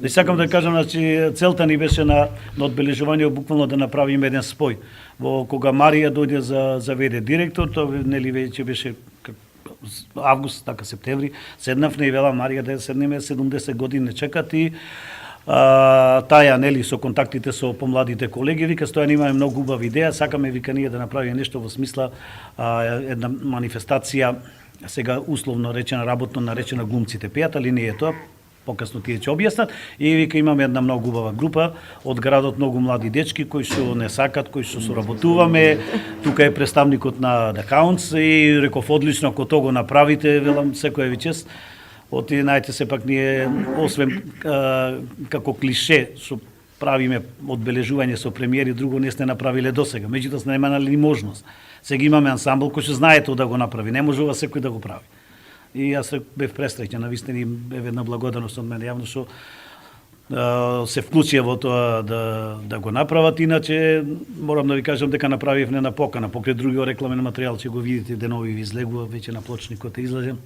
Не сакам да кажам, значи целта ни беше на одбележување буквално да направиме еден спој. Во кога Марија дојде за ВД директор, тоа нели веќе беше август, така септември, седнавме и вела Марија да седнеме 70 години не чекат и таја нели со контактите со помладите колеги вика Стојан имаме многу убава идеја, сакаме вика ние да направиме нешто во смисла една манифестација сега условно речена работно наречена глумците пеат, али не е тоа. Покасно тие ќе објаснат и вика имаме една многу убава група од градот, многу млади дечки кои што не сакат, кои што соработуваме. Тука е представникот на The Hounds и реков одлично ако тоа го направите, велам секој ви чест. Оти најте сепак ние освен како клише што правиме одбележување со премиери, друго не сте направиле досега. Меѓутоа сме немале ни можност. Сега имаме ансамбл кој што знае тоа да го направи, не можува секој да го прави. И јас бев пресреќен, навистина и бев една благодарност од мене јавно што се вклучија во тоа да го направат, иначе морам да ви кажам дека направивме на покана, покрај другиот рекламен материјал ќе го видите денови ви излегува, веќе на плочникот е излажен.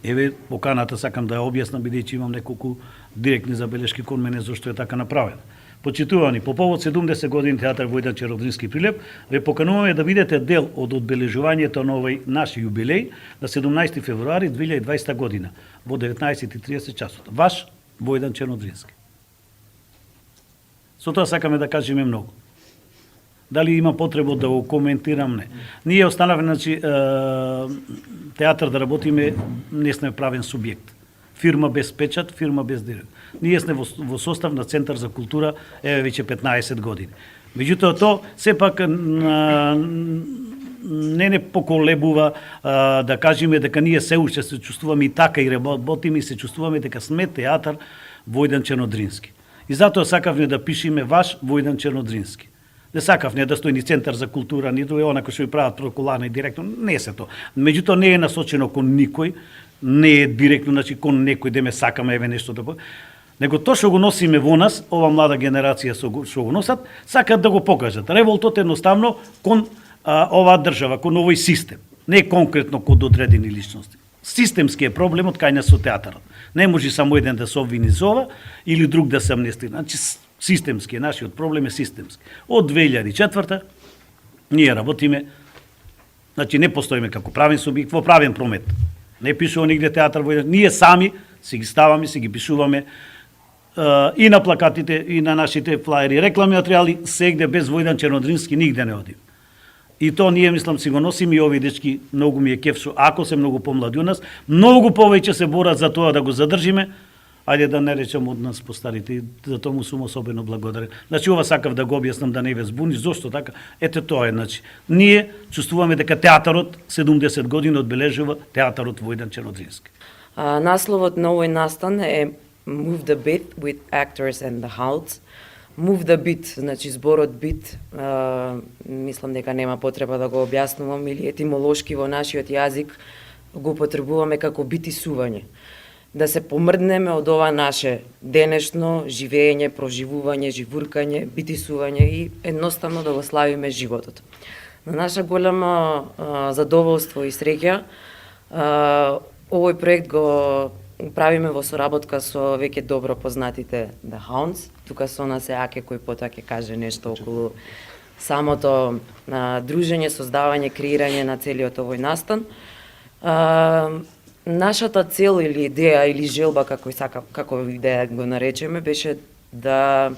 Еве поканата сакам да ја објаснам бидејќи имам неколку директни забелешки кон мене зашто е така направено. Почитувани, по повод 70 години театар Војдан Чернодрински Прилеп, ве покануваме да бидете дел од одбележувањето на овој наш јубилеј на 17 февруари 2020 година во 19:30 часот. Ваш Војдан Чернодрински. Со тоа сакаме да кажеме многу. Дали има потреба да го коментирам, не. Ние останавме, значи, театар да работиме, не сме правен субјект. Фирма без печат, фирма без директор. Ние сме во состав на Центар за култура еве веќе 15 години. Меѓутоа тоа сепак не поколебува да кажеме дека ние се уште се чувствуваме и така и работиме и се чувствуваме дека сме театар Војдан Чернодрински. И затоа сакавме да пишеме ваш Војдан Чернодрински. Не сакавме да стои ни Центар за култура, ниту е она кој што ви прават проколана и директно, не се тоа. Меѓутоа не е насочено кон никој, не е директно, значи кон некој да ме сакаме еве нешто да него тоа што го носиме во нас, ова млада генерација што го носат, сакат да го покажат. Револтот едноставно кон оваа држава, кон овој систем, не конкретно кон одредени личности. Системски е проблемот кај нас со театарот. Не може само еден да се обвини за ова или друг да се амнестира. Значи системски, нашиот проблем е системски. Од 2004 ние работиме, значи не постоиме како правен субјект во правен промет. Не пишува нигде театар Војдан, ние сами си ги ставаме, си ги пишуваме и на плакатите, и на нашите флаери, рекламни материјали, сегде без Војдан Чернодрински нигде не одим. И тоа ние, мислам, си го носим и овие дечки, многу ми е кеф, што ако се многу помлади од нас, многу повеќе се борат за тоа да го задржиме, ајде да не речем од нас постарите, и за тоа му сум особено благодарен. Значи, ова сакав да го објаснам, да не ве збуни, зошто така? Ете тоа е, значи. Ние чувствуваме дека театарот 70 години одбележува театарот Војдан Чернодрински. Насловот на овој настан е Move the Beat with Actors and the Hounds. Move the Beat, значи зборот бит, мислам дека нема потреба да го објаснувам, или етимолошки во нашиот јазик го потребуваме како битисување. Да се помрднеме од ова наше денешно живење, проживување, живуркање, битисување и едноставно да го славиме животот. На наша голема задоволство и среќа, овој проект го правиме во соработка со веќе добро познатите The Hounds. Тука со нас е Аке кој потоа ќе каже нешто околу самото дружење, создавање, креирање на целиот овој настан. Нашата цел или идеја или желба, како и да го наречеме, беше да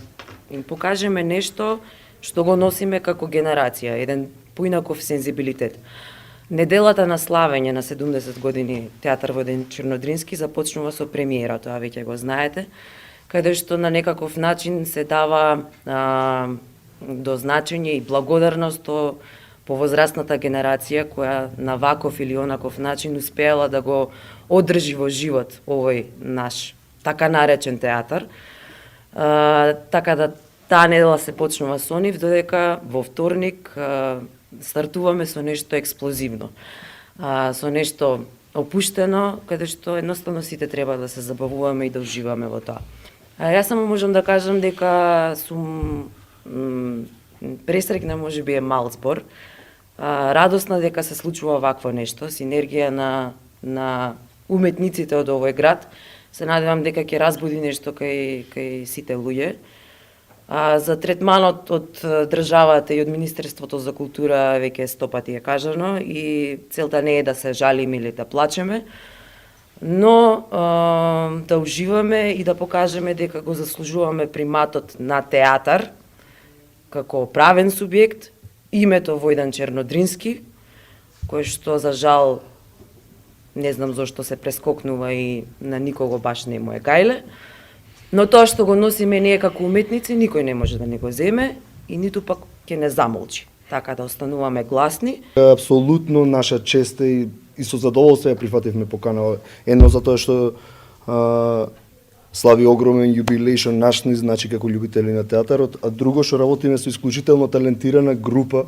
им покажеме нешто што го носиме како генерација, еден поинаков сензибилитет. Неделата на славење на 70 години театар Војдан Чернодрински започнува со премиера, тоа веќе го знаете, каде што на некаков начин се дава до значење и благодарност по возрастната генерација која на ваков или онаков начин успеала да го одржи во живот овој наш така наречен театар. Така да таа недела се почнува со нив, додека во вторник стартуваме со нешто експлозивно, со нешто опуштено, каде што едноставно сите треба да се забавуваме и да уживаме во тоа. Јас само можам да кажам дека сум пресреќна, можеби е мал збор, радосна дека се случува вакво нешто, синергија на уметниците од овој град, Се надевам дека ќе разбуди нешто кај сите луѓе. А за третманот од државата и од Министерството за култура веќе 100 пати е кажано и целта не е да се жалиме или да плачеме, но да уживаме и да покажеме дека го заслужуваме приматот на театар како правен субјект, името Војдан Чернодрински, кој што за жал не знам зошто се прескокнува и на никого баш не му е гајле, но тоа што го носиме ние како уметници никој не може да не го земе и ниту пак ќе не замолчи, така да остануваме гласни. Апсолутно наша чест и со задоволство ја прифативме покана. Едно затоа што слави огромен юбилејшн нашни, значи како љубители на театарот, а друго што работиме со исклучително талентирана група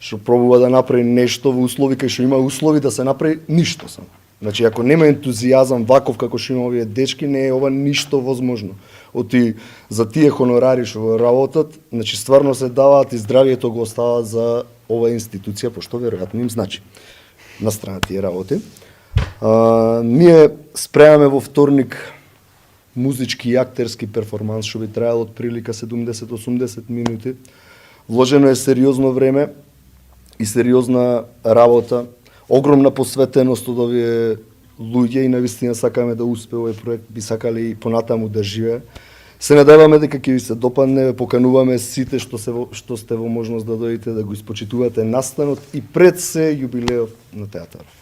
што пробува да направи нешто во услови кај што има услови да се направи ништо сам. Значи ако нема ентузијазам ваков како што има овие дечки, не е ова ништо возможно. Оти за тие хонорари што работат, значи стварно се даваат и здравието го оставаат за оваа институција, пошто веројатно им значи. На страна тие работи. Ние спремаме во вторник музички и актерски перформанс што би траел од прилика 70-80 минути. Вложено е сериозно време и сериозна работа, огромна посветеност од овие луѓе и навистина сакаме да успее овој проект, би сакали и понатаму да живее. Се надеваме дека ќе ви се допадне, покануваме сите што сте во можност да дојдете да го испочитувате настанот и пред се јубилеот на театарот.